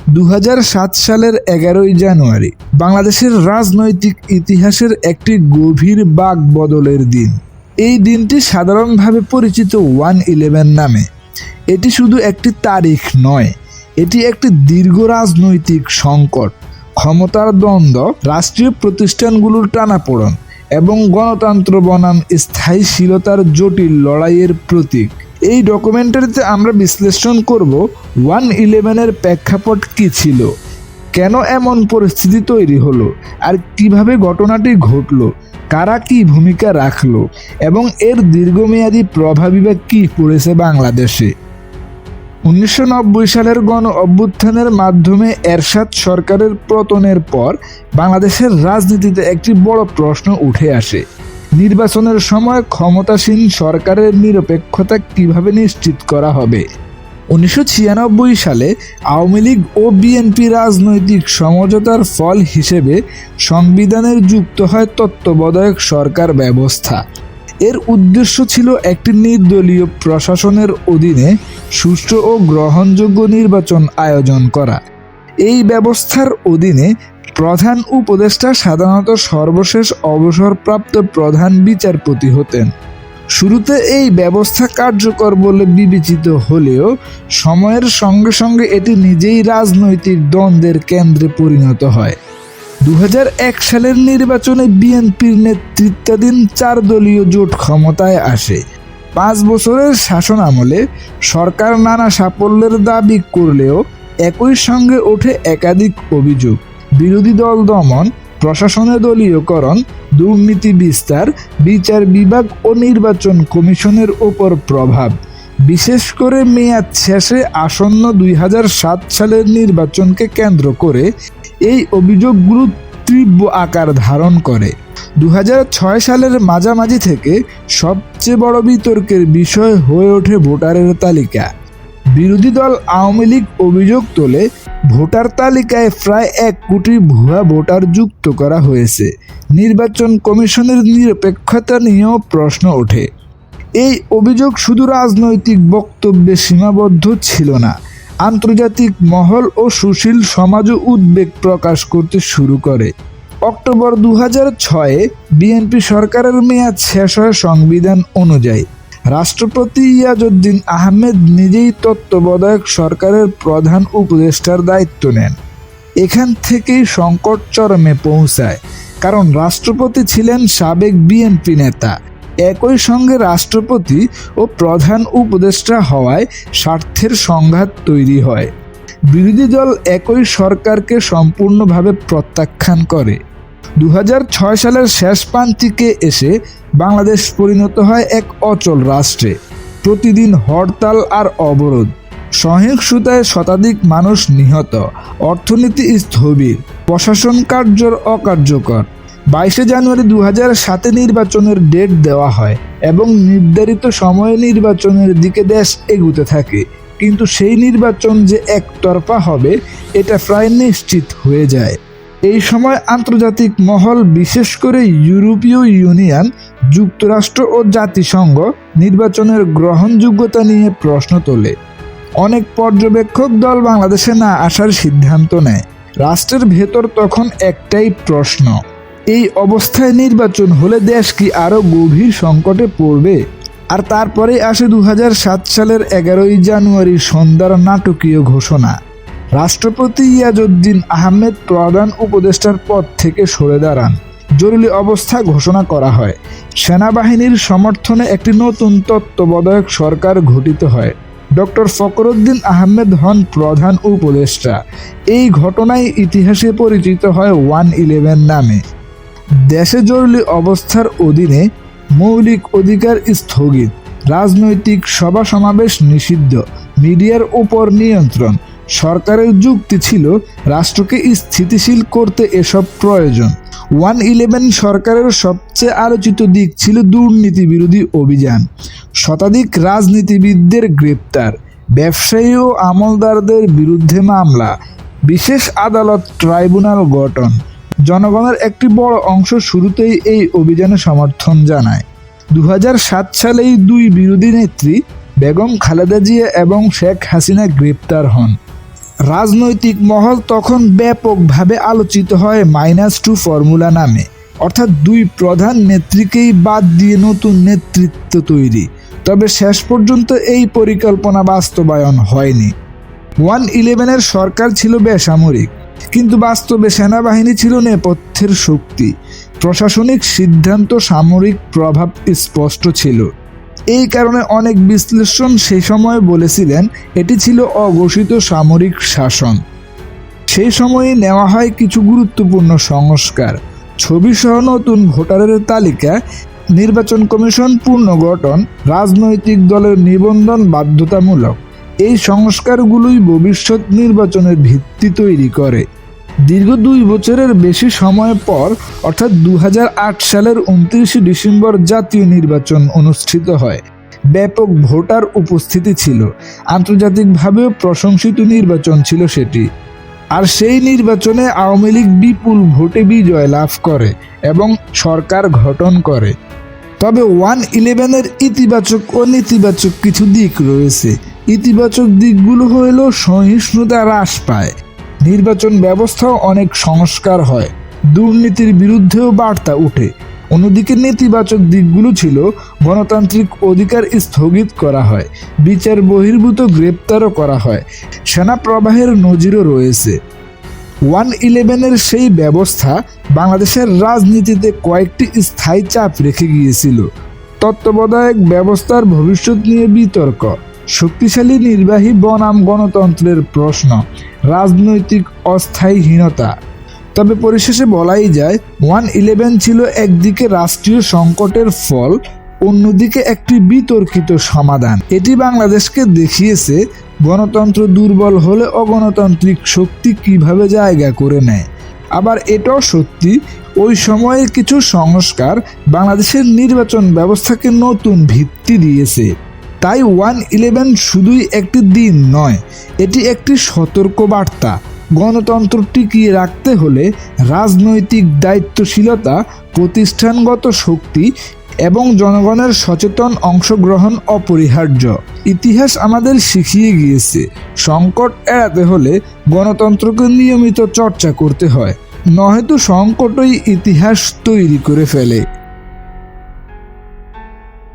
2007 সালের 11ই জানুয়ারি বাংলাদেশের রাজনৈতিক ইতিহাসের একটি গভীর বাঁকবদলের দিন। এই দিনটি সাধারণভাবে পরিচিত 1/11 নামে। এটি শুধু একটি তারিখ নয়, এটি একটি দীর্ঘ রাজনৈতিক সংকট, ক্ষমতার দ্বন্দ্ব, রাষ্ট্রীয় প্রতিষ্ঠানগুলোর টানাপোড়েন এবং গণতন্ত্র বনাম স্থায়ীশীলতার জটিল লড়াইয়ের প্রতীক। এই ডকুমেন্টারিতে আমরা বিশ্লেষণ করব 1/11-এর প্রেক্ষাপট কী ছিল, কেন এমন পরিস্থিতি তৈরি হলো, আর কিভাবে ঘটনাটি ঘটলো, কারা কী ভূমিকা রাখলো এবং এর দীর্ঘমেয়াদী প্রভাবই বা কী পড়েছে বাংলাদেশে। 1990 সালের গণ অভ্যুত্থানের মাধ্যমে এরশাদ সরকারের পতনের পর বাংলাদেশের রাজনীতিতে একটি বড় প্রশ্ন উঠে আসে। নির্বাচনের সময় ক্ষমতাসীন সরকারের নিরপেক্ষতা কিভাবে নিশ্চিত করা হবে। 1996 সালে আওয়ামী লীগ ও বিএনপি রাজনৈতিক সমঝোতার ফল হিসেবে সংবিধানের যুক্ত হয় তত্ত্বাবধায়ক সরকার ব্যবস্থা। এর উদ্দেশ্য ছিল একটি নির্দলীয় প্রশাসনের অধীনে সুষ্ঠু ও গ্রহণযোগ্য নির্বাচন আয়োজন করা। এই ব্যবস্থার অধীনে প্রধান উপদেষ্টা সাধারণত সর্বশেষ অবসরপ্রাপ্ত প্রধান বিচারপতি হতেন। শুরুতে এই ব্যবস্থা কার্যকর বলে বিবেচিত হলেও সময়ের সঙ্গে সঙ্গে এটি নিজেই রাজনৈতিক দ্বন্দ্বের কেন্দ্রে পরিণত হয়। 2001 সালের নির্বাচনে বিএনপির নেতৃত্বাধীন 4 দলীয় জোট ক্ষমতায় আসে। 5 বছরের শাসন আমলে সরকার নানা সাফল্যের দাবি করলেও একই সঙ্গে ওঠে একাধিক অভিযোগ: বিরোধী দল দমন, প্রশাসনে দলীয়করণ, দুর্নীতি বিস্তার, বিচার বিভাগ ও নির্বাচন কমিশনের ওপর প্রভাব। বিশেষ করে মেয়াদ শেষে আসন্ন 2007 সালের নির্বাচনকে কেন্দ্র করে এই অভিযোগগুলো তীব্র আকার ধারণ করে। 2006 সালের মাঝামাঝি থেকে সবচেয়ে বড় বিতর্কের বিষয় হয়ে ওঠে ভোটারের তালিকা। বিরোধী দল আওয়ামী লীগ অভিযোগ তোলে, ভোটার তালিকায় প্রায় 1 কোটি ভুয়া ভোটার যুক্ত করা হয়েছে। নির্বাচন কমিশনের নিরপেক্ষতা নিয়েও প্রশ্ন ওঠে। এই অভিযোগ শুধু রাজনৈতিক বক্তব্যে সীমাবদ্ধ ছিল না, আন্তর্জাতিক মহল ও সুশীল সমাজও উদ্বেগ প্রকাশ করতে শুরু করে। অক্টোবর 2006-এ বিএনপি সরকারের মেয়াদ শেষ হয় সংবিধান অনুযায়ী। রাষ্ট্রপতি ইয়াজউদ্দিন আহমেদ নিজেই তত্ত্বাবধায়ক সরকারের প্রধান উপদেষ্টার দায়িত্ব নেন। এখান থেকেই সংকট চরমে পৌঁছায়, কারণ রাষ্ট্রপতি ছিলেন সাবেক বিএনপি নেতা। একই সঙ্গে রাষ্ট্রপতি ও প্রধান উপদেষ্টা হওয়ায় স্বার্থের সংঘাত তৈরি হয়। বিরোধী দল একই সরকারকে সম্পূর্ণভাবে প্রত্যাখ্যান করে। 2006 সালের শেষ প্রান্তিকে এসে বাংলাদেশ পরিণত হয় এক অচল রাষ্ট্রে। প্রতিদিন হরতাল আর অবরোধ, সহিংসতায় শতাধিক মানুষ নিহত, অর্থনীতি স্থবির, প্রশাসন কার্যর অকার্যকর। 22 জানুয়ারি 2007-এ নির্বাচনের ডেট দেওয়া হয় এবং নির্ধারিত সময়ে নির্বাচনের দিকে দেশ এগুতে থাকে, কিন্তু সেই নির্বাচন যে একতরফা হবে এটা প্রায় নিশ্চিত হয়ে যায়। এই সময় আন্তর্জাতিক মহল, বিশেষ করে ইউরোপীয় ইউনিয়ন, যুক্তরাষ্ট্র ও জাতিসংঘ নির্বাচনের গ্রহণযোগ্যতা নিয়ে প্রশ্ন তোলে। অনেক পর্যবেক্ষক দল বাংলাদেশে না আসার সিদ্ধান্ত নেয়। রাষ্ট্রের ভেতর তখন একটাই প্রশ্ন: এই অবস্থায় নির্বাচন হলে দেশ কি আরও গভীর সংকটে পড়বে? আর তারপরে আসে 2007 সালের 11ই জানুয়ারি সন্ধ্যার নাটকীয় ঘোষণা। রাষ্ট্রপতি ইয়াজউদ্দিন আহমেদ প্রধান উপদেষ্টার পদ থেকে সরে দাঁড়ান। জরুরি অবস্থা ঘোষণা করা হয়। সেনাবাহিনীর সমর্থনে একটি নতুন তত্ত্বাবধায়ক সরকার গঠিত হয়। ডক্টর ফখরুদ্দিন আহমেদ হন প্রধান উপদেষ্টা। এই ঘটনাই ইতিহাসে পরিচিত হয় 1/11 নামে। দেশে জরুরি অবস্থার অধীনে মৌলিক অধিকার স্থগিত, রাজনৈতিক সভা সমাবেশ নিষিদ্ধ, মিডিয়ার উপর নিয়ন্ত্রণ। সরকারের যুক্তি ছিল রাষ্ট্রকে স্থিতিশীল করতে এসব প্রয়োজন। 1/11 সরকারের সবচেয়ে আলোচিত দিক ছিল দুর্নীতি বিরোধী অভিযান। শতাধিক রাজনীতিবিদদের গ্রেপ্তার, ব্যবসায়ী ও আমলদারদের বিরুদ্ধে মামলা, বিশেষ আদালত ট্রাইব্যুনাল গঠন। জনগণের একটি বড় অংশ শুরুতেই এই অভিযানে সমর্থন জানায়। 2007 সালেই 2 বিরোধী নেত্রী বেগম খালেদা জিয়া এবং শেখ হাসিনা গ্রেপ্তার হন। রাজনৈতিক মহল তখন ব্যাপকভাবে আলোচিত হয় -2 ফর্মুলা নামে, অর্থাৎ দুই প্রধান নেত্রীকেই বাদ দিয়ে নতুন নেতৃত্ব তৈরি। তবে শেষ পর্যন্ত এই পরিকল্পনা বাস্তবায়ন হয়নি। 1-11-এর সরকার ছিল বেসামরিক, কিন্তু বাস্তবে সেনাবাহিনী ছিল নেপথ্যের শক্তি। প্রশাসনিক সিদ্ধান্ত, সামরিক প্রভাব স্পষ্ট ছিল। এই কারণে অনেক বিশ্লেষণ সেই সময় বলেছিলেন এটি ছিল অঘোষিত সামরিক শাসন। সেই সময়ে নেওয়া হয় কিছু গুরুত্বপূর্ণ সংস্কার: ছবিসহ নতুন ভোটারের তালিকা, নির্বাচন কমিশন পুনর্গঠন, রাজনৈতিক দলের নিবন্ধন বাধ্যতামূলক। এই সংস্কারগুলোই ভবিষ্যৎ নির্বাচনের ভিত্তি তৈরি করে। দীর্ঘ 2 বছরের বেশি সময় পর অর্থাৎ 2008 সালের 29 ডিসেম্বর জাতীয় নির্বাচন অনুষ্ঠিত হয়। ব্যাপক ভোটার উপস্থিতি ছিল, আন্তর্জাতিকভাবেও প্রশংসিত নির্বাচন ছিল সেটি। আর সেই নির্বাচনে আওয়ামী লীগ বিপুল ভোটে বিজয় লাভ করে এবং সরকার গঠন করে। তবে 1-11-এর ইতিবাচক ও নেতিবাচক কিছু দিক রয়েছে। ইতিবাচক দিকগুলো হলো সহিষ্ণুতা হ্রাস পায়, নির্বাচন ব্যবস্থাও অনেক সংস্কার হয়, দুর্নীতির বিরুদ্ধেও বার্তা ওঠে। অন্যদিকে নেতিবাচক দিকগুলো ছিল গণতান্ত্রিক অধিকার স্থগিত করা হয়, বিচার বহির্ভূত গ্রেপ্তারও করা হয়, সেনা প্রবাহের নজিরও রয়েছে। 1-11-এর সেই ব্যবস্থা বাংলাদেশের রাজনীতিতে কয়েকটি স্থায়ী চাপ রেখে গিয়েছিল। তত্ত্বাবধায়ক ব্যবস্থার ভবিষ্যৎ নিয়ে বিতর্ক, শক্তিশালী নির্বাহী বনাম গণতন্ত্রের প্রশ্ন, রাজনৈতিক অস্থায়ীহীনতা। তবে পরিশেষে বলাই যায় 1-11 ছিল একদিকে রাষ্ট্রীয় সংকটের ফল, অন্যদিকে একটি বিতর্কিত সমাধান। এটি বাংলাদেশকে দেখিয়েছে গণতন্ত্র দুর্বল হলে অগণতান্ত্রিক শক্তি কিভাবে জায়গা করে নেয়। আবার এটাও সত্যি, ওই সময়ের কিছু সংস্কার বাংলাদেশের নির্বাচন ব্যবস্থাকে নতুন ভিত্তি দিয়েছে। তাই 1-11 শুধুই একটি দিন নয়, এটি একটি সতর্ক বার্তা। গণতন্ত্র টিকিয়ে রাখতে হলে রাজনৈতিক দায়িত্বশীলতা, প্রতিষ্ঠানগত শক্তি এবং জনগণের সচেতন অংশগ্রহণ অপরিহার্য। ইতিহাস আমাদের শিখিয়ে গিয়েছে, সংকট এড়াতে হলে গণতন্ত্রকে নিয়মিত চর্চা করতে হয়, নয়তো সংকটই ইতিহাস তৈরি করে ফেলে।